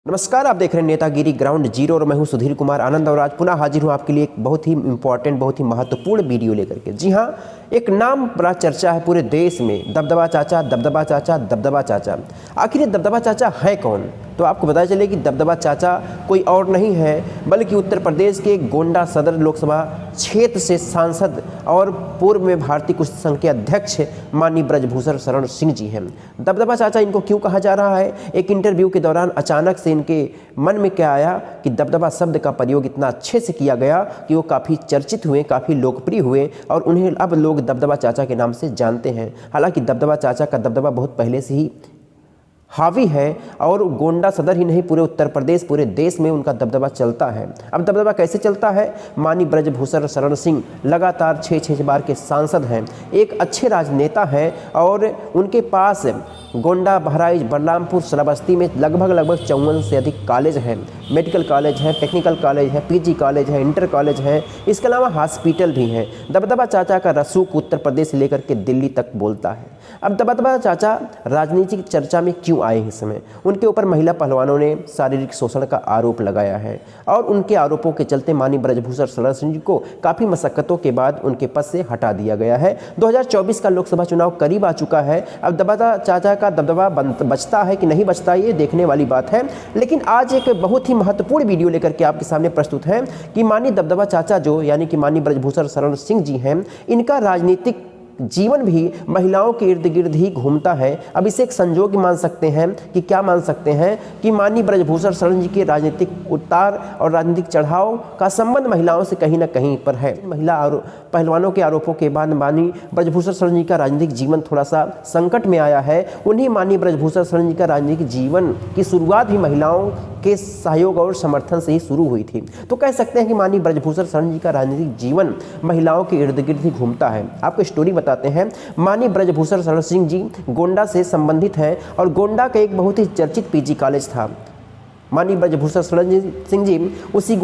नमस्कार, आप देख रहे हैं नेतागिरी ग्राउंड जीरो और मैं हूं सुधीर कुमार आनंद और आज पुनः हाजिर हूं आपके लिए एक बहुत ही इंपॉर्टेंट, बहुत ही महत्वपूर्ण वीडियो लेकर के। जी हां, एक नाम बड़ा चर्चा है पूरे देश में, दबदबा चाचा, दबदबा चाचा, दबदबा चाचा। आखिर ये दबदबा चाचा है कौन? तो आपको पता चले कि दबदबा चाचा कोई और नहीं है बल्कि उत्तर प्रदेश के गोंडा सदर लोकसभा क्षेत्र से सांसद और पूर्व में भारतीय कुश्ती संघ के अध्यक्ष माननीय ब्रजभूषण शरण सिंह जी हैं। दबदबा चाचा इनको क्यों कहा जा रहा है? एक इंटरव्यू के दौरान अचानक से इनके मन में क्या आया कि दबदबा शब्द का प्रयोग इतना अच्छे से किया गया कि वो काफ़ी चर्चित हुए, काफ़ी लोकप्रिय हुए और उन्हें अब लोग दबदबा चाचा के नाम से जानते हैं। हालांकि दबदबा चाचा का दबदबा बहुत पहले से ही हावी है और गोंडा सदर ही नहीं, पूरे उत्तर प्रदेश, पूरे देश में उनका दबदबा चलता है। अब दबदबा कैसे चलता है? माननीय ब्रजभूषण शरण सिंह लगातार 6 बार के सांसद हैं, एक अच्छे राजनेता हैं और उनके पास गोंडा, बहराइच, बलरामपुर, श्रावस्ती में लगभग 54 से अधिक कॉलेज हैं। मेडिकल कॉलेज हैं, टेक्निकल कॉलेज है, पीजी कॉलेज है, इंटर कॉलेज है, इसके अलावा हॉस्पिटल भी हैं। दबदबा चाचा का रसूख उत्तर प्रदेश से लेकर के दिल्ली तक बोलता है। अब दबदबा चाचा राजनीतिक चर्चा में क्यों आए इस समय? उनके ऊपर महिला पहलवानों ने शारीरिक शोषण का आरोप लगाया है और उनके आरोपों के चलते माननीय ब्रजभूषण शरण सिंह जी को काफ़ी मशक्कतों के बाद उनके पद से हटा दिया गया है। 2024 का लोकसभा चुनाव करीब आ चुका है। अब दबदबा चाचा का दबदबा बचता है कि नहीं बचता, ये देखने वाली बात है। लेकिन आज एक बहुत ही महत्वपूर्ण वीडियो लेकर के आपके सामने प्रस्तुत है कि माननीय दबदबा चाचा जो यानी कि माननीय ब्रजभूषण शरण सिंह जी हैं, इनका राजनीतिक जीवन भी महिलाओं के इर्द गिर्द ही घूमता है। अब इसे एक संजोग मान सकते हैं कि क्या मान सकते हैं कि माननीय ब्रजभूषण शरण जी के राजनीतिक उतार और राजनीतिक चढ़ाव का संबंध महिलाओं से कहीं ना कहीं पर है। महिला और पहलवानों के आरोपों के बाद माननीय ब्रजभूषण शरण जी का राजनीतिक जीवन थोड़ा सा संकट में आया है। उन्हीं माननीय ब्रजभूषण शरण जी का राजनीतिक जीवन की शुरुआत भी महिलाओं के सहयोग और समर्थन से ही शुरू हुई थी। तो कह सकते हैं कि माननीय ब्रजभूषण शरण जी का राजनीतिक जीवन महिलाओं के इर्द गिर्द ही घूमता है। आपको स्टोरी बताते हैं। माननीय ब्रजभूषण शरण सिंह जी गोंडा से संबंधित हैं और गोंडा का एक बहुत ही चर्चित पीजी कॉलेज था। माननीय ब्रजभूषण शरण सिंह जी उसी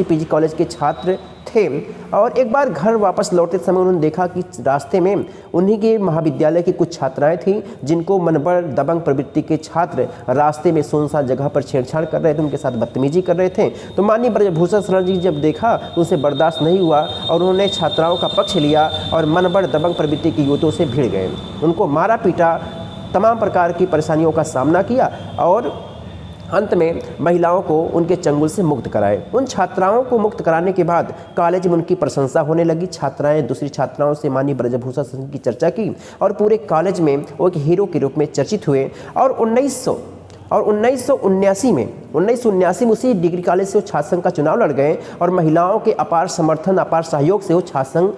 पीजी कॉलेज के छात्र थे और एक बार घर वापस लौटते समय उन्होंने देखा कि रास्ते में उन्हीं के महाविद्यालय की कुछ छात्राएं थीं जिनको मनबड़ दबंग प्रवृत्ति के छात्र रास्ते में सुनसान जगह पर छेड़छाड़ कर रहे थे, उनके साथ बदतमीजी कर रहे थे। तो माननीय ब्रजभूषण शरण जी जब देखा तो उसे बर्दाश्त नहीं हुआ और उन्होंने छात्राओं का पक्ष लिया और मनबड़ दबंग प्रवृत्ति के युवकों से भिड़ गए। उनको मारा पीटा, तमाम प्रकार की परेशानियों का सामना किया और अंत में महिलाओं को उनके चंगुल से मुक्त कराए। उन छात्राओं को मुक्त कराने के बाद कॉलेज में उनकी प्रशंसा होने लगी। छात्राएं दूसरी छात्राओं से माननीय ब्रजभूषण सिंह की चर्चा की और पूरे कॉलेज में वो एक हीरो के रूप में चर्चित हुए। और 1979 में उसी डिग्री कॉलेज से वो छात्र संघ का चुनाव लड़ गए और महिलाओं के अपार समर्थन, अपार सहयोग से वो छात्र संघ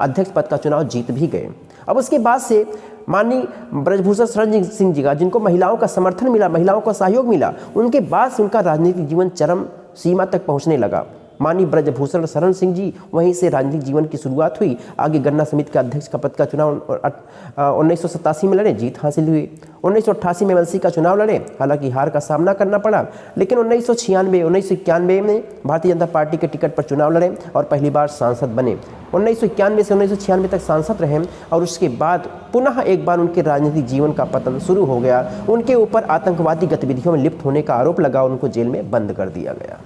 अध्यक्ष पद का चुनाव जीत भी गए। अब उसके बाद से माननीय ब्रजभूषण शरण सिंह जी का, जिनको महिलाओं का समर्थन मिला, महिलाओं का सहयोग मिला, उनके बाद से उनका राजनीतिक जीवन चरम सीमा तक पहुंचने लगा। माननीय ब्रजभूषण शरण सिंह जी वहीं से राजनीतिक जीवन की शुरुआत हुई। आगे गन्ना समिति के अध्यक्ष का पद का चुनाव 1987 में लड़े, जीत हासिल हुई। 1988 में एमएलसी का चुनाव लड़े, हालांकि हार का सामना करना पड़ा। लेकिन 1991 में भारतीय जनता पार्टी के टिकट पर चुनाव लड़े और पहली बार सांसद बने। 1991 से 1996 तक सांसद रहे और उसके बाद पुनः एक बार उनके राजनीतिक जीवन का पतन शुरू हो गया। उनके ऊपर आतंकवादी गतिविधियों में लिप्त होने का आरोप लगा, उनको जेल में बंद कर दिया गया।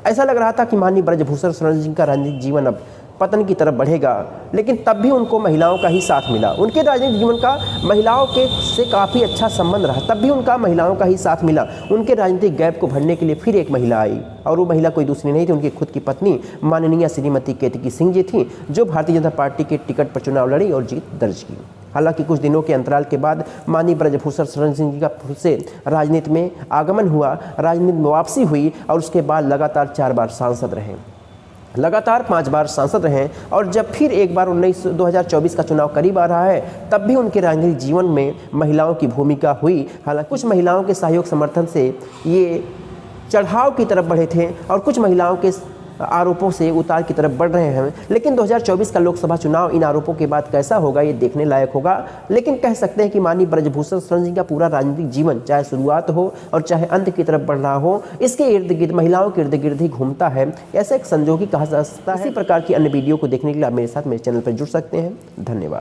ऐसा लग रहा था कि माननीय ब्रजभूषण शरण जी का राजनीतिक जीवन अब पतन की तरफ बढ़ेगा, लेकिन तब भी उनको महिलाओं का ही साथ मिला। उनके राजनीतिक जीवन का महिलाओं के से काफ़ी अच्छा संबंध रहा, तब भी उनका महिलाओं का ही साथ मिला। उनके राजनीतिक गैप को भरने के लिए फिर एक महिला आई और वो महिला कोई दूसरी नहीं थी, उनकी खुद की पत्नी माननीय श्रीमती केतकी सिंह जी थी, जो भारतीय जनता पार्टी के टिकट पर चुनाव लड़ी और जीत दर्ज की। हालांकि कुछ दिनों के अंतराल के बाद माननीय ब्रजभूषण शरण सिंह जी का फिर से राजनीति में आगमन हुआ, राजनीति में वापसी हुई और उसके बाद लगातार 4 बार सांसद रहे, लगातार 5 बार सांसद रहे। और जब फिर एक बार 2024 का चुनाव करीब आ रहा है, तब भी उनके राजनीतिक जीवन में महिलाओं की भूमिका हुई। हालांकि कुछ महिलाओं के सहयोग समर्थन से ये चढ़ाव की तरफ बढ़े थे और कुछ महिलाओं के आरोपों से उतार की तरफ बढ़ रहे हैं। लेकिन 2024 का लोकसभा चुनाव इन आरोपों के बाद कैसा होगा ये देखने लायक होगा। लेकिन कह सकते हैं कि माननीय ब्रजभूषण शरण जी का पूरा राजनीतिक जीवन, चाहे शुरुआत हो और चाहे अंत की तरफ बढ़ रहा हो, इसके इर्द गिर्द, महिलाओं के इर्द गिर्द ही घूमता है। ऐसा एक संजोगी कहा जा सकता है। इसी प्रकार की अन्य वीडियो को देखने के लिए आप मेरे साथ मेरे चैनल पर जुड़ सकते हैं। धन्यवाद।